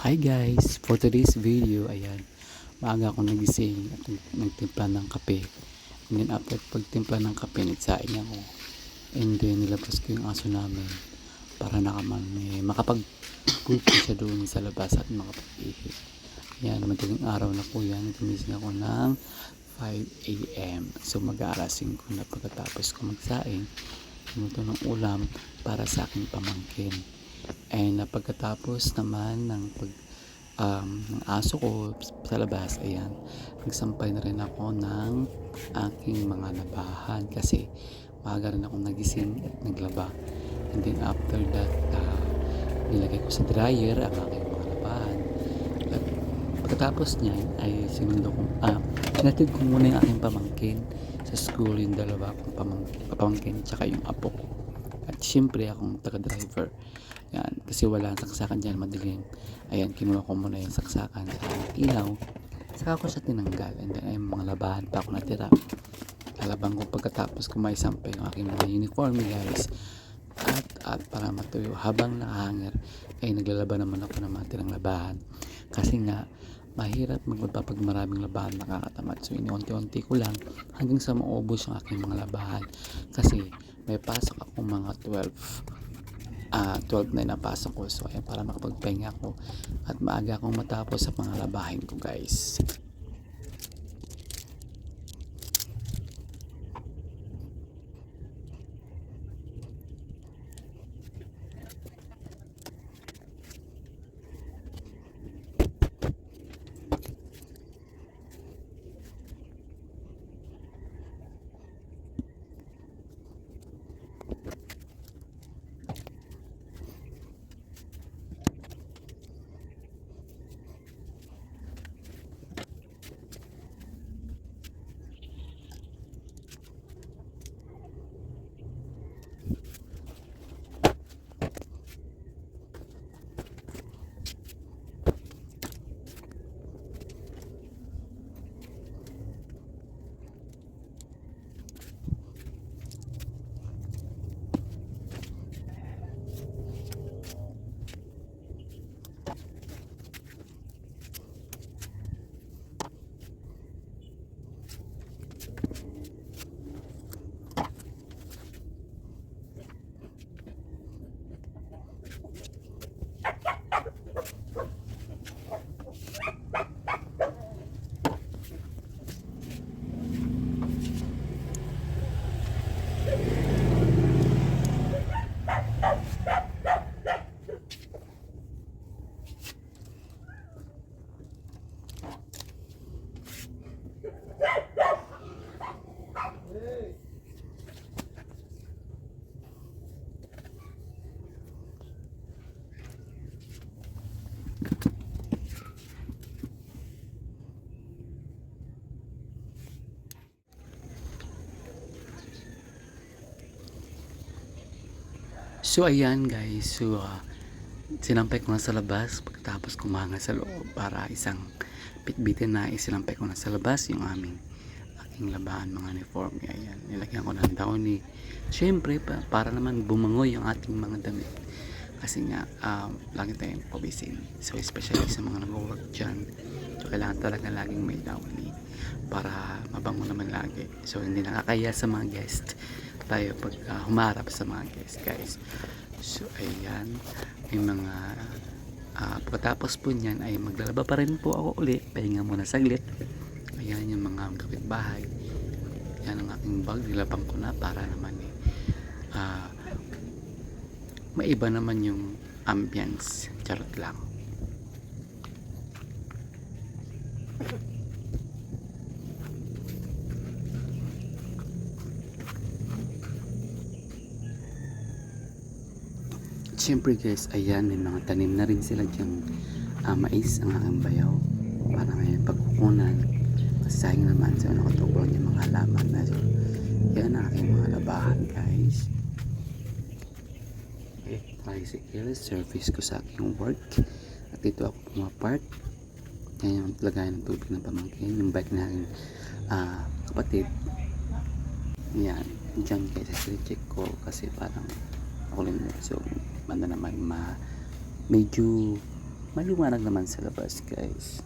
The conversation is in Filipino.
Hi guys! For today's video, ayan, maaga akong nagising at nagtimpla ng kape. And then after pagtimpla ng kape, nagsaing ako. And then nilabas ko yung aso namin para nakaman makapag-poopy siya doon sa labas at makapag-ihi. Ayan, madaling araw na po yan. Gumising ako ng 5 a.m. So mag-aalas 5 na pagkatapos ko magsaing. Pinuto ng ulam para sa aking pamangkin. And pagkatapos naman ng aso ko sa labas, ayan, nagsampay na rin ako ng aking mga labahan kasi maaga rin akong nagising at naglaba. And then after that, nilagay ko sa dryer ang aking mga labahan. At pagkatapos niyan ay sinatid ko muna yung aking pamangkin sa school, yung dalawa kong pamangkin tsaka yung apo ko. At syempre akong taga-driver. Yan, kasi wala ang saksakan dyan, madilim. Ayan, kinuha ko muna yung saksakan sa ilaw. Saka ko siya tinanggal. And then ay mga labahan pa ako natira. Lalabang ko pagkatapos ko maisampay yung aking mga uniform, guys. At para matuyo, habang nakahanger ay naglalaba naman ako ng mga tirang labahan. Kasi nga mahirap maglaba pag maraming labahan, nakakatamad. So iniunti-unti ko lang hanggang sa maubos yung aking mga labahan. Kasi may pasok ako mga 12 na napasok ko. So ayan, para makapagpahinga ako at maaga akong matapos sa mga labahin ko, guys. So ayan, guys, sinampay ko na sa labas pagkatapos kumanga sa loob para isang bitbitin na isinampay ko na sa labas yung aking labahan, mga uniforme. Ayan, nilagyan ko ng downy. Syempre para naman bumangoy yung ating mga damit kasi nga lagi tayong pabisin. So especially sa mga nag-work dyan, so kailangan talaga laging may downy para mabango naman lagi. So hindi nakakaya sa mga guest tayo pag humarap sa mga guest, guys. So ayan, may mga pagkatapos po niyan ay maglalaba pa rin po ako ulit, pahinga muna saglit. Ayan yung mga kapitbahay, yan ang aking bag, nilabang ko na para naman maiba naman yung ambience. Charot lang. Siyempre guys, ayan, may mga tanim na rin sila dyang mais ang aking bayaw para may pagkukunan. Kasi sayang naman sa nakatubuan yung mga halaman na. So yan ang aking mga labahan, guys. Okay, tricycle, service ko sa aking work. At dito ako pumapark. Yan yung lagayan ng tubig ng pamangkin. Yung bike na aking kapatid. Yan, dyan guys, check ko kasi parang ako rin. So banda naman medyo maliwanag naman sa labas guys.